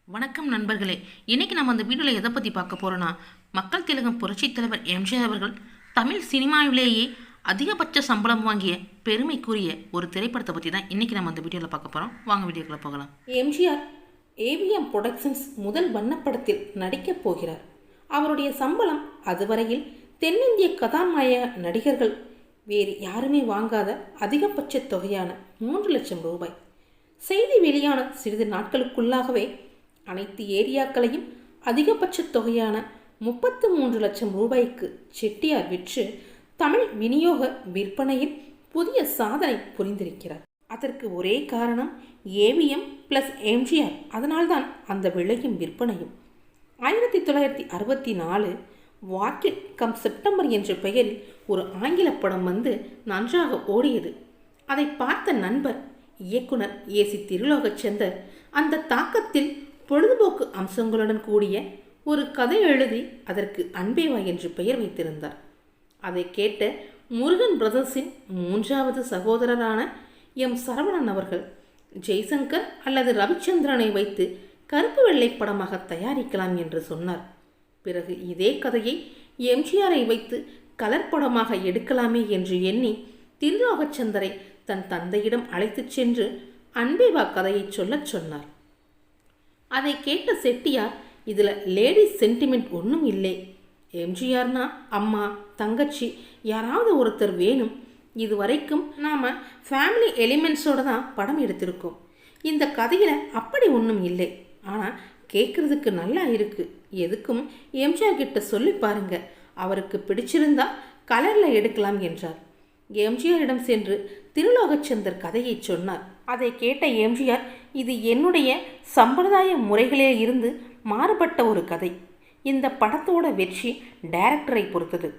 வணக்கம் நண்பர்களே. இன்னைக்கு நம்ம அந்த வீடியோவில் எதை பற்றி பார்க்க போகிறோன்னா, மக்கள் திலகம் புரட்சித் தலைவர் எம்ஜிஆர் அவர்கள் தமிழ் சினிமாவிலேயே அதிகபட்ச சம்பளம் வாங்கிய பெருமைக்குரிய ஒரு திரைப்படத்தை பற்றி தான் இன்னைக்கு நம்ம அந்த வீடியோவில் பார்க்க போகிறோம். வாங்க வீடியோக்குள்ள போகலாம். எம்ஜிஆர் ஏவிஎம் புரொடக்ஷன்ஸ் முதல் வண்ணப்படத்தில் நடிக்கப் போகிறார். அவருடைய சம்பளம் அதுவரையில் தென்னிந்திய கதாநாயக நடிகர்கள் வேறு யாருமே வாங்காத அதிகபட்ச தொகையான 3 லட்சம் ரூபாய். செய்தி வெளியான சிறிது நாட்களுக்குள்ளாகவே அனைத்து ஏரியாக்களையும் அதிகபட்ச தொகையான 33 லட்சம் ரூபாய்க்கு செட்டியார் விற்று தமிழ் விநியோக விற்பனையில் புதிய சாதனை புரிந்திருக்கிறார். அதற்கு ஒரே காரணம் ஏவிஎம் பிளஸ் எம்ஜிஆர். அதனால்தான் அந்த விலையும் விற்பனையும். 1964 வாக்கில் கம் செப்டம்பர் என்ற பெயரில் ஒரு ஆங்கில படம் வந்து நன்றாக ஓடியது. அதை பார்த்த நண்பர் இயக்குனர் ஏசி திருலோகச்சந்தர் அந்த தாக்கத்தில் பொழுதுபோக்கு அம்சங்களுடன் கூடிய ஒரு கதை எழுதி அதற்கு அன்பேவா என்று பெயர் வைத்திருந்தார். அதை கேட்ட முருகன் பிரதர்ஸின் 3வது சகோதரரான எம் சரவணன் அவர்கள் ஜெய்சங்கர் அல்லது ரவிச்சந்திரனை வைத்து கருப்பு வெள்ளை படமாக தயாரிக்கலாம் என்று சொன்னார். பிறகு இதே கதையை எம்ஜிஆரை வைத்து கலர் படமாக எடுக்கலாமே என்று எண்ணி திருலோகச்சந்தரை தன் தந்தையிடம் அழைத்துச் சென்று அன்பேவா கதையை சொல்லச் சொன்னார். அதை கேட்ட செட்டியார், இதில் லேடிஸ் சென்டிமெண்ட் ஒன்றும் இல்லை, எம்ஜிஆர்னா அம்மா தங்கச்சி யாராவது ஒருத்தர் வேணும், இது வரைக்கும் நாம் ஃபேமிலி எலிமெண்ட்ஸோடு தான் படம் எடுத்திருக்கோம், இந்த கதையில் அப்படி ஒன்றும் இல்லை, ஆனால் கேட்குறதுக்கு நல்லா இருக்குது, எதுக்கும் எம்ஜிஆர் கிட்ட சொல்லி பாருங்க, அவருக்கு பிடிச்சிருந்தா கலரில் எடுக்கலாம் என்றார். எம்ஜிஆரிடம் சென்று திருலோகச்சந்தர் கதையை சொன்னார். அதை கேட்ட எம்ஜிஆர், இது என்னுடைய சம்பிரதாய முறைகளே இருந்து மாறுபட்ட ஒரு கதை, இந்த படத்தோட வெற்றி டைரக்டரை பொறுத்தது,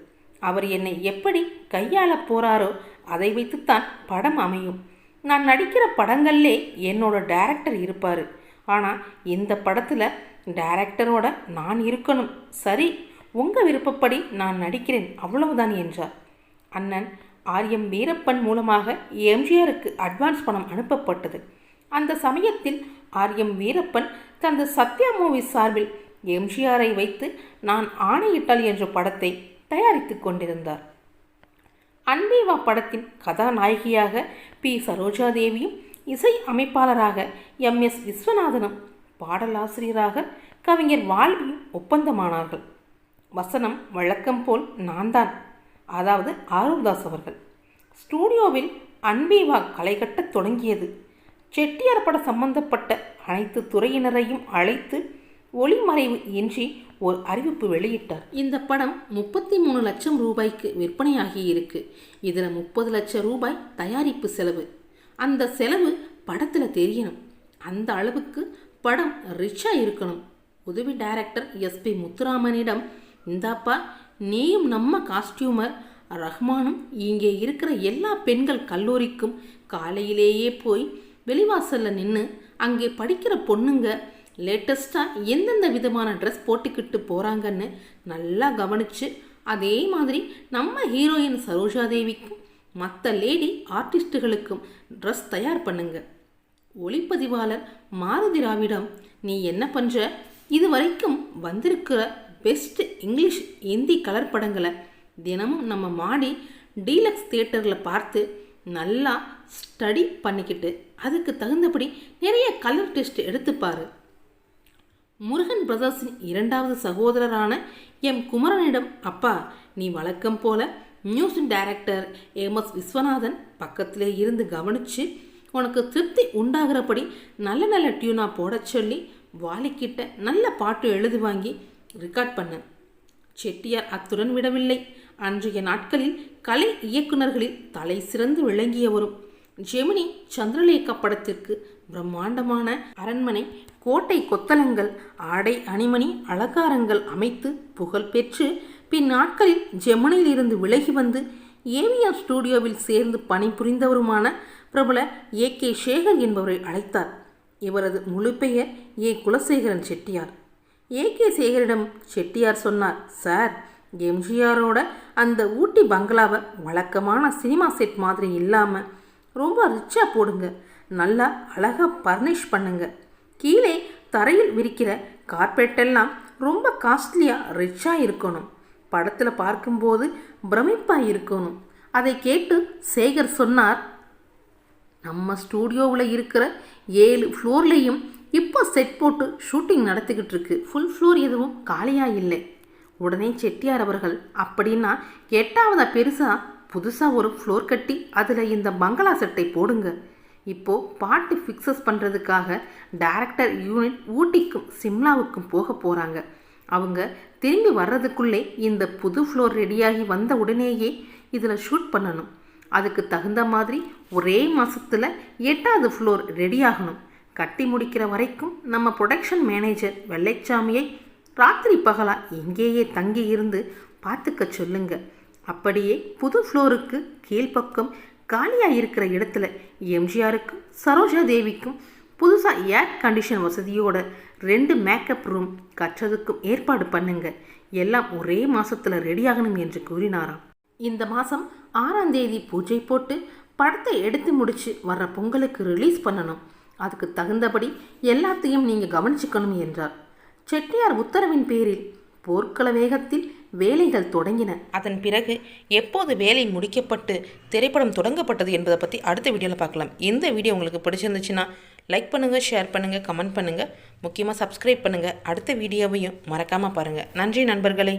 அவர் என்னை எப்படி கையாள போகிறாரோ அதை வைத்துத்தான் படம் அமையும், நான் நடிக்கிற படங்கள்லே என்னோட டைரக்டர் இருப்பார், ஆனால் இந்த படத்தில் டைரக்டரோட நான் இருக்கணும், சரி உங்கள் விருப்பப்படி நான் நடிக்கிறேன் அவ்வளவுதான் என்றார். அண்ணன் ஆர்எம் வீரப்பன் மூலமாக எம்ஜிஆருக்கு அட்வான்ஸ் பணம் அனுப்பப்பட்டது. அந்த சமயத்தில் ஆர்எம் வீரப்பன் தனது சத்யா மூவி சார்பில் எம்ஜிஆரை வைத்து நான் ஆணையிட்டால் என்ற படத்தை தயாரித்து கொண்டிருந்தார். அன்பேவா படத்தின் கதாநாயகியாக பி சரோஜாதேவியும் இசை அமைப்பாளராக எம்எஸ் விஸ்வநாதனும் பாடலாசிரியராக கவிஞர் வால்வியும் ஒப்பந்தமானார்கள். வசனம் வழக்கம் போல் நான் தான், அதாவது ஆரூர்தாஸ் அவர்கள். ஸ்டூடியோவில் அன்பேவா களைகட்டத் தொடங்கியது. செட்டியார் பட சம்பந்தப்பட்ட அனைத்து துறையினரையும் அழைத்து ஒளிமறைவு இன்றி ஒரு அறிவிப்பு வெளியிட்டார். இந்த படம் 33 லட்சம் ரூபாய்க்கு விற்பனையாகி இருக்கு. இதில் 30 லட்சம் ரூபாய் தயாரிப்பு செலவு. அந்த செலவு படத்தில் தெரியணும், அந்த அளவுக்கு படம் ரிச்சாக இருக்கணும். உதவி டைரக்டர் எஸ்பி முத்துராமனிடம், இந்தாப்பா நீயும் நம்ம காஸ்டியூமர் ரஹ்மானும் இங்கே இருக்கிற எல்லா பெண்கள் கல்லூரிக்கும் காலையிலேயே போய் வெளிவாசலில் நின்று அங்கே படிக்கிற பொண்ணுங்க லேட்டஸ்ட்டாக எந்தெந்த விதமான ட்ரெஸ் போட்டுக்கிட்டு போகிறாங்கன்னு நல்லா கவனித்து, அதே மாதிரி நம்ம ஹீரோயின் சரோஜாதேவிக்கும் மற்ற லேடி ஆர்டிஸ்ட்டுகளுக்கும் ட்ரெஸ் தயார் பண்ணுங்க. ஒளிப்பதிவாளர் மாருதிராவிடம், நீ என்ன பண்ணுற, இது வரைக்கும் வந்திருக்கிற பெஸ்ட் இங்கிலீஷ் ஹிந்தி கலர் படங்களை தினமும் நம்ம மாடி டீலக்ஸ் தியேட்டரில் பார்த்து நல்லா ஸ்டடி பண்ணிக்கிட்டு அதுக்கு தகுந்தபடி நிறைய கலர் டெஸ்ட் எடுத்துப்பார். முருகன் பிரதர்ஸின் 2வது சகோதரரான எம் குமரனிடம், அப்பா நீ வழக்கம் போல மியூசிக் டைரக்டர் எம்எஸ் விஸ்வநாதன் பக்கத்திலே இருந்து கவனித்து உனக்கு திருப்தி உண்டாகிறபடி நல்ல நல்ல டியூனாக போட சொல்லி வாலிக்கிட்ட நல்ல பாட்டு எழுதி வாங்கி ரெக்கார்ட் பண்ண. செட்டியார் அத்துடன் விடவில்லை. அன்றைய நாட்களில் கலை இயக்குநர்களில் தலை சிறந்து விளங்கியவரும் ஜெமினி சந்திரலேகா படத்திற்கு பிரம்மாண்டமான அரண்மனை, கோட்டை, கொத்தளங்கள், ஆடை அணிமணி அலங்காரங்கள் அமைத்து புகழ் பெற்று பின் நாட்களில் ஜெமினியில் இருந்து விலகி வந்து ஏவிஎம் ஸ்டூடியோவில் சேர்ந்து பணிபுரிந்தவருமான பிரபல ஏ.கே. சேகர் என்பவரை அழைத்தார். இவரது முழு பெயர் ஏ. குலசேகரன் செட்டியார். ஏ.கே. சேகரிடம் செட்டியார் சொன்னார், சார் எம்ஜிஆரோட அந்த ஊட்டி பங்களாவை வழக்கமான சினிமா செட் மாதிரி இல்லாமல் ரொம்ப ரிச்சாக போடுங்க, நல்லா அழகாக பர்னிஷ் பண்ணுங்க, கீழே தரையில் விரிக்கிற கார்பெட்டெல்லாம் ரொம்ப காஸ்ட்லியாக ரிச்சாக இருக்கணும். படத்தில் பார்க்கும்போது பிரமிப்பாக இருக்கணும். அதை கேட்டு சேகர் சொன்னார், நம்ம ஸ்டூடியோவில் இருக்கிற 7 ஃப்ளோர்லேயும் இப்போ செட் போட்டு ஷூட்டிங் நடத்திக்கிட்டு இருக்கு. ஃபுல் ஃப்ளோர் எதுவும் காலியாக இல்லை. உடனே செட்டியார் அவர்கள், அப்படின்னா 8ஆவதா பெருசாக புதுசாக ஒரு ஃப்ளோர் கட்டி அதில் இந்த பங்களா செட்டை போடுங்க. இப்போது பாட்டு ஃபிக்ஸஸ் பண்ணுறதுக்காக டைரக்டர் யூனிட் ஊட்டிக்கும் சிம்லாவுக்கும் போக போகிறாங்க. அவங்க திரும்பி வர்றதுக்குள்ளே இந்த புது ஃப்ளோர் ரெடியாகி வந்த உடனேயே இதில் ஷூட் பண்ணணும். அதுக்கு தகுந்த மாதிரி ஒரே மாதத்தில் 8ஆவது ஃப்ளோர் ரெடியாகணும். கட்டி முடிக்கிற வரைக்கும் நம்ம ப்ரொடக்ஷன் மேனேஜர் வெள்ளைச்சாமியை ராத்திரி பகலா இங்கேயே தங்கி இருந்து பார்த்துக்க சொல்லுங்க. அப்படியே புது ஃப்ளோருக்கு கீழ்ப்பக்கம் காலியாக இருக்கிற இடத்துல எம்ஜிஆருக்கும் சரோஜா தேவிக்கும் புதுசாக ஏர் கண்டிஷன் வசதியோட 2 மேக்கப் ரூம் கட்டுறதுக்கும் ஏற்பாடு பண்ணுங்க. எல்லாம் ஒரே மாதத்தில் ரெடியாகணும் என்று கூறினாராம். இந்த மாதம் 6ஆம் தேதி பூஜை போட்டு படத்தை எடுத்து முடிச்சு வர்ற பொங்கலுக்கு ரிலீஸ் பண்ணணும். அதுக்கு தகுந்தபடி எல்லாத்தையும் நீங்கள் கவனிச்சுக்கணும் என்றார். செட்டியார் உத்தரவின் பேரில் போர்க்கள வேகத்தில் வேலைகள் தொடங்கின. அதன் பிறகு எப்போது வேலை முடிக்கப்பட்டு திரைப்படம் தொடங்கப்பட்டது என்பதை பற்றி அடுத்த வீடியோவில் பார்க்கலாம். இந்த வீடியோ உங்களுக்கு பிடிச்சிருந்துச்சுன்னா லைக் பண்ணுங்கள், ஷேர் பண்ணுங்கள், கமெண்ட் பண்ணுங்கள், முக்கியமாக சப்ஸ்கிரைப் பண்ணுங்கள். அடுத்த வீடியோவையும் மறக்காமல் பாருங்கள். நன்றி நண்பர்களே.